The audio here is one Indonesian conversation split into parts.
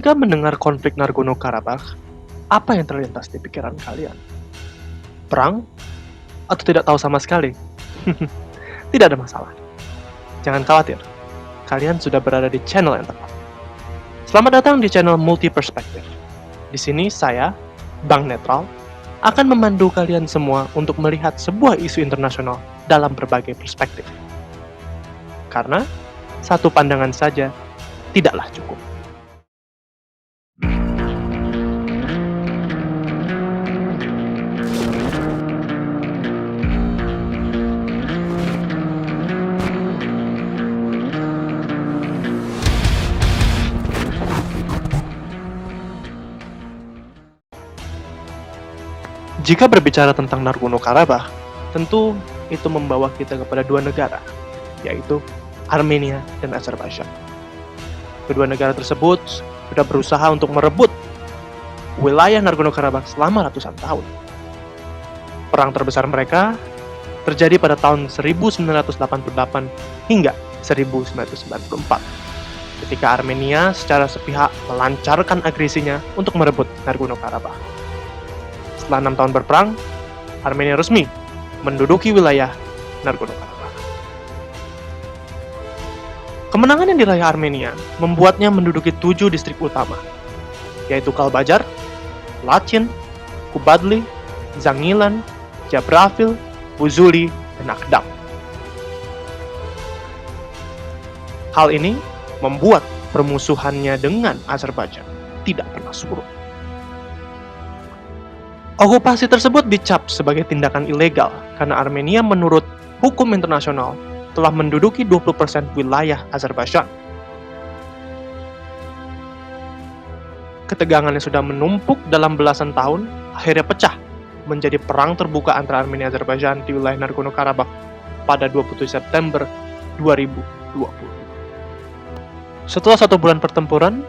Ketika mendengar konflik Nagorno-Karabakh, apa yang terlintas di pikiran kalian? Perang? Atau tidak tahu sama sekali? Tidak ada masalah. Jangan khawatir, kalian sudah berada di channel yang tepat. Selamat datang di channel Multi Perspektif. Di sini saya, Bang Netral, akan memandu kalian semua untuk melihat sebuah isu internasional dalam berbagai perspektif. Karena satu pandangan saja tidaklah cukup. Jika berbicara tentang Nagorno-Karabakh, tentu itu membawa kita kepada dua negara, yaitu Armenia dan Azerbaijan. Kedua negara tersebut sudah berusaha untuk merebut wilayah Nagorno-Karabakh selama ratusan tahun. Perang terbesar mereka terjadi pada tahun 1988 hingga 1994, ketika Armenia secara sepihak melancarkan agresinya untuk merebut Nagorno-Karabakh. Setelah 6 tahun berperang, Armenia resmi menduduki wilayah Nagorno-Karabakh. Kemenangan yang diraih Armenia membuatnya menduduki 7 distrik utama, yaitu Kalbajar, Lachin, Kubadli, Zangilan, Jabrafil, Buzuli, dan Akdam. Hal ini membuat permusuhannya dengan Azerbaijan tidak pernah surut. Okupasi tersebut dicap sebagai tindakan ilegal karena Armenia menurut hukum internasional telah menduduki 20% wilayah Azerbaijan. Ketegangan yang sudah menumpuk dalam belasan tahun akhirnya pecah menjadi perang terbuka antara Armenia dan Azerbaijan di wilayah Nagorno-Karabakh pada 27 September 2020. Setelah 1 bulan pertempuran,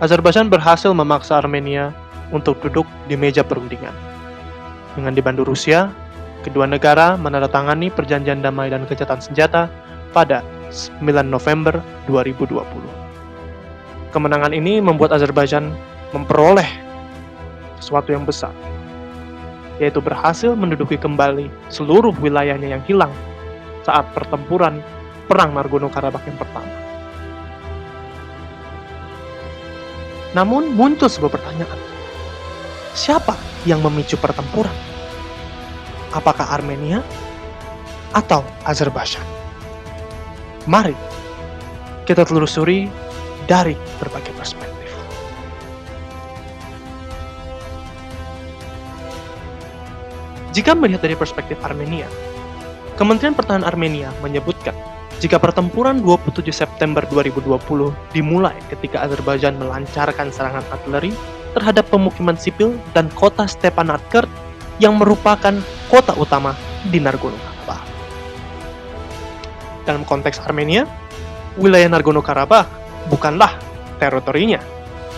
Azerbaijan berhasil memaksa Armenia untuk duduk di meja perundingan. Dengan dibantu Rusia, kedua negara menandatangani perjanjian damai dan gencatan senjata pada 9 November 2020. Kemenangan ini membuat Azerbaijan memperoleh sesuatu yang besar, yaitu berhasil menduduki kembali seluruh wilayahnya yang hilang saat pertempuran Perang Nagorno-Karabakh yang pertama. Namun muncul sebuah pertanyaan. Siapa yang memicu pertempuran? Apakah Armenia atau Azerbaijan? Mari kita telusuri dari berbagai perspektif. Jika melihat dari perspektif Armenia, Kementerian Pertahanan Armenia menyebutkan jika pertempuran 27 September 2020 dimulai ketika Azerbaijan melancarkan serangan artileri terhadap pemukiman sipil dan kota Stepanakert yang merupakan kota utama di Nagorno-Karabakh. Dalam konteks Armenia, wilayah Nagorno-Karabakh bukanlah teritorinya,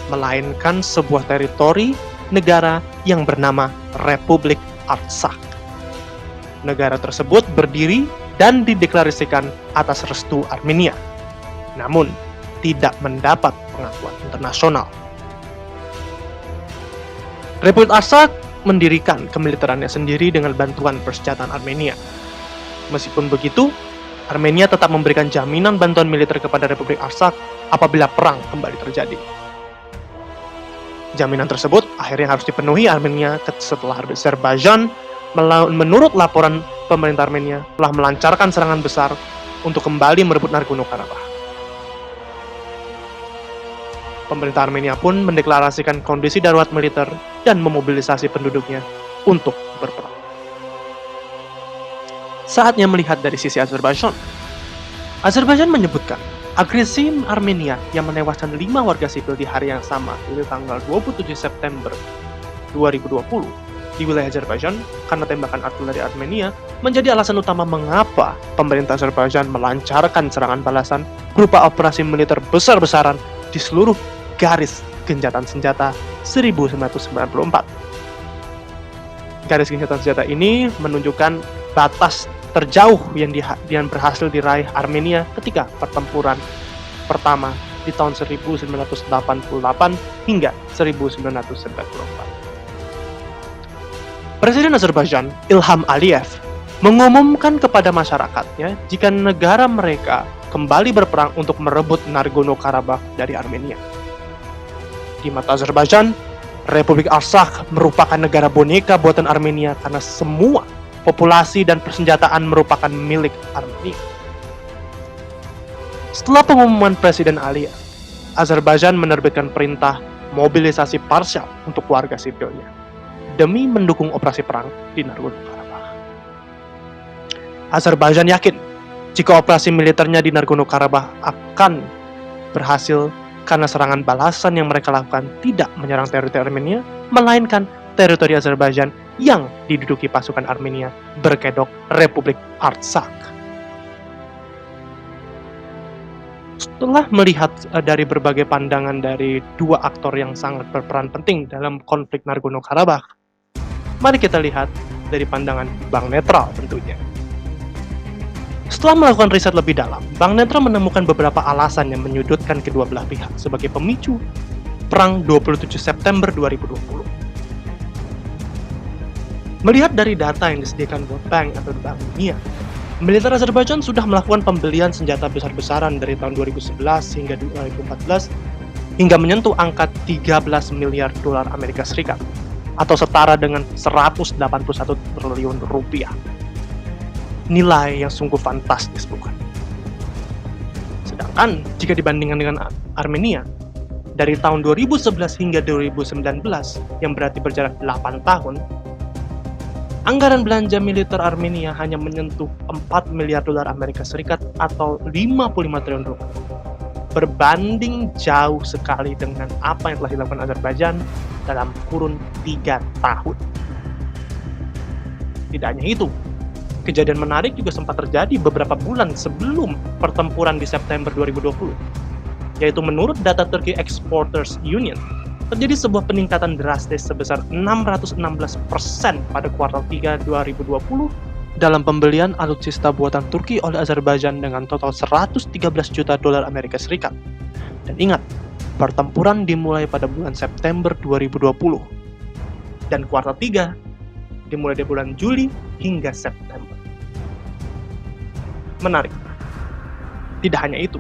melainkan sebuah teritori negara yang bernama Republik Artsakh. Negara tersebut berdiri dan dideklarasikan atas restu Armenia, namun tidak mendapat pengakuan internasional. Republik Artsakh mendirikan kemiliterannya sendiri dengan bantuan persenjataan Armenia. Meskipun begitu, Armenia tetap memberikan jaminan bantuan militer kepada Republik Artsakh apabila perang kembali terjadi. Jaminan tersebut akhirnya harus dipenuhi Armenia setelah Azerbaijan menurut laporan pemerintah Armenia telah melancarkan serangan besar untuk kembali merebut Nagorno-Karabakh. Pemerintah Armenia pun mendeklarasikan kondisi darurat militer dan memobilisasi penduduknya untuk berperang. Saatnya melihat dari sisi Azerbaijan. Azerbaijan menyebutkan agresi Armenia yang menewaskan 5 warga sipil di hari yang sama, yaitu tanggal 27 September 2020 di wilayah Azerbaijan karena tembakan artileri Armenia menjadi alasan utama mengapa pemerintah Azerbaijan melancarkan serangan balasan berupa operasi militer besar-besaran di seluruh garis gencatan senjata 1994. Garis gencatan senjata ini menunjukkan batas terjauh yang berhasil diraih Armenia ketika pertempuran pertama di tahun 1988 hingga 1994. Presiden Azerbaijan, Ilham Aliyev, mengumumkan kepada masyarakatnya jika negara mereka kembali berperang untuk merebut Nagorno-Karabakh dari Armenia. Di mata Azerbaijan, Republik Artsakh merupakan negara boneka buatan Armenia karena semua populasi dan persenjataan merupakan milik Armenia. Setelah pengumuman Presiden Aliyev, Azerbaijan menerbitkan perintah mobilisasi parsial untuk warga sipilnya demi mendukung operasi perang di Nagorno-Karabakh. Azerbaijan yakin jika operasi militernya di Nagorno-Karabakh akan berhasil karena serangan balasan yang mereka lakukan tidak menyerang teritori Armenia, melainkan teritori Azerbaijan yang diduduki pasukan Armenia berkedok Republik Artsakh. Setelah melihat dari berbagai pandangan dari dua aktor yang sangat berperan penting dalam konflik Nagorno-Karabakh, mari kita lihat dari pandangan bank netral tentunya. Setelah melakukan riset lebih dalam, Bank Netral menemukan beberapa alasan yang menyudutkan kedua belah pihak sebagai pemicu Perang 27 September 2020. Melihat dari data yang disediakan World Bank atau Bank Dunia, militer Azerbaijan sudah melakukan pembelian senjata besar-besaran dari tahun 2011 hingga 2014 hingga menyentuh angka 13 miliar dolar Amerika Serikat atau setara dengan 181 triliun rupiah. Nilai yang sungguh fantastis, bukan? Sedangkan jika dibandingkan dengan Armenia, dari tahun 2011 hingga 2019 yang berarti berjarak 8 tahun, anggaran belanja militer Armenia hanya menyentuh 4 miliar dolar Amerika Serikat atau 55 triliun rupiah. Berbanding jauh sekali dengan apa yang telah dilakukan Azerbaijan dalam kurun 3 tahun. Tidak hanya itu, kejadian menarik juga sempat terjadi beberapa bulan sebelum pertempuran di September 2020, yaitu menurut data Turkey Exporters Union, terjadi sebuah peningkatan drastis sebesar 616% pada kuartal 3 2020 dalam pembelian alutsista buatan Turki oleh Azerbaijan dengan total 113 juta dolar Amerika Serikat. Dan ingat, pertempuran dimulai pada bulan September 2020 dan kuartal 3 dimulai dari bulan Juli hingga September. Menarik. Tidak hanya itu.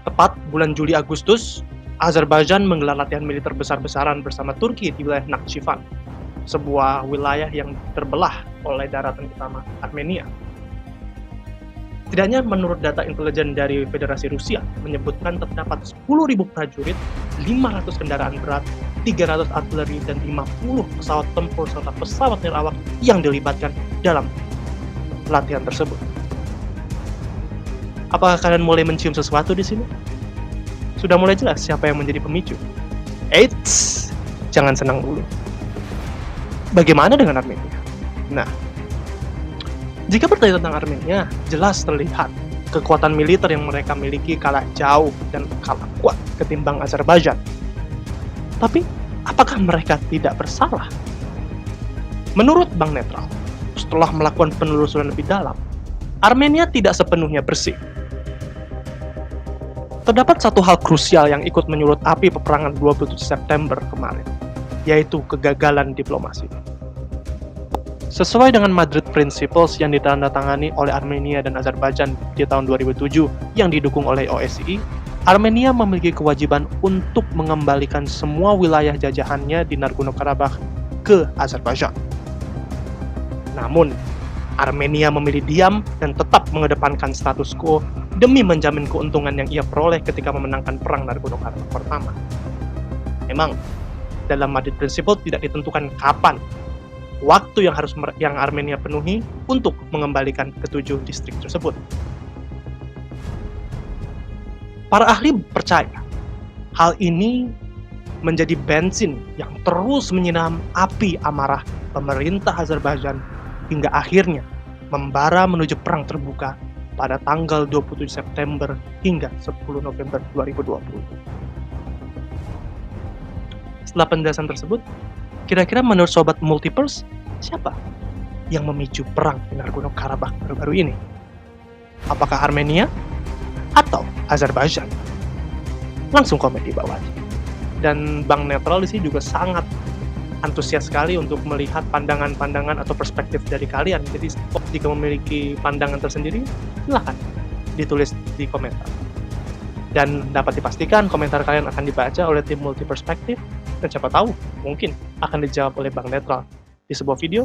Tepat bulan Juli-Agustus, Azerbaijan menggelar latihan militer besar-besaran bersama Turki di wilayah Nakhchivan, sebuah wilayah yang terbelah oleh daratan utama Armenia. Tidak hanya menurut data intelijen dari Federasi Rusia menyebutkan terdapat 10.000 prajurit, 500 kendaraan berat, 300 artileri, dan 50 pesawat tempur serta pesawat nirawak yang dilibatkan dalam latihan tersebut. Apakah kalian mulai mencium sesuatu di sini? Sudah mulai jelas siapa yang menjadi pemicu? Eits, jangan senang dulu. Bagaimana dengan Armenia? Nah, jika bertanya tentang Armenia, jelas terlihat kekuatan militer yang mereka miliki kalah jauh dan kalah kuat ketimbang Azerbaijan. Tapi, apakah mereka tidak bersalah? Menurut Bank Netral, setelah melakukan penelusuran lebih dalam, Armenia tidak sepenuhnya bersih. Terdapat satu hal krusial yang ikut menyulut api peperangan 27 September kemarin, yaitu kegagalan diplomasi. Sesuai dengan Madrid Principles yang ditandatangani oleh Armenia dan Azerbaijan di tahun 2007 yang didukung oleh OSCE, Armenia memiliki kewajiban untuk mengembalikan semua wilayah jajahannya di Nagorno-Karabakh ke Azerbaijan. Namun, Armenia memilih diam dan tetap mengedepankan status quo demi menjamin keuntungan yang ia peroleh ketika memenangkan perang Nagorno-Karabakh pertama. Memang, dalam Madrid Principle tidak ditentukan kapan waktu yang Armenia penuhi untuk mengembalikan ketujuh distrik tersebut. Para ahli percaya hal ini menjadi bensin yang terus menyiram api amarah pemerintah Azerbaijan hingga akhirnya membara menuju perang terbuka pada tanggal 27 September hingga 10 November 2020. Setelah penjelasan tersebut, kira-kira menurut Sobat Multiverse, siapa yang memicu perang di Nagorno-Karabakh baru-baru ini? Apakah Armenia atau Azerbaijan? langsung komen di bawah. Dan Bang Netral di sini juga sangat antusias sekali untuk melihat pandangan-pandangan atau perspektif dari kalian. Jadi jika memiliki pandangan tersendiri, silahkan ditulis di komentar. Dan dapat dipastikan komentar kalian akan dibaca oleh tim multi perspektif, dan siapa tahu mungkin akan dijawab oleh Bang Netral di sebuah video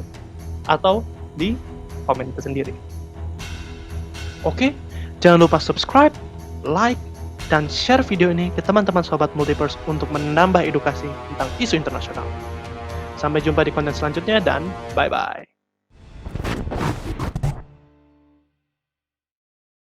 atau di komen itu sendiri. Oke, jangan lupa subscribe, like, dan share video ini ke teman-teman sobat multiverse untuk menambah edukasi tentang isu internasional. Sampai jumpa di konten selanjutnya dan bye-bye.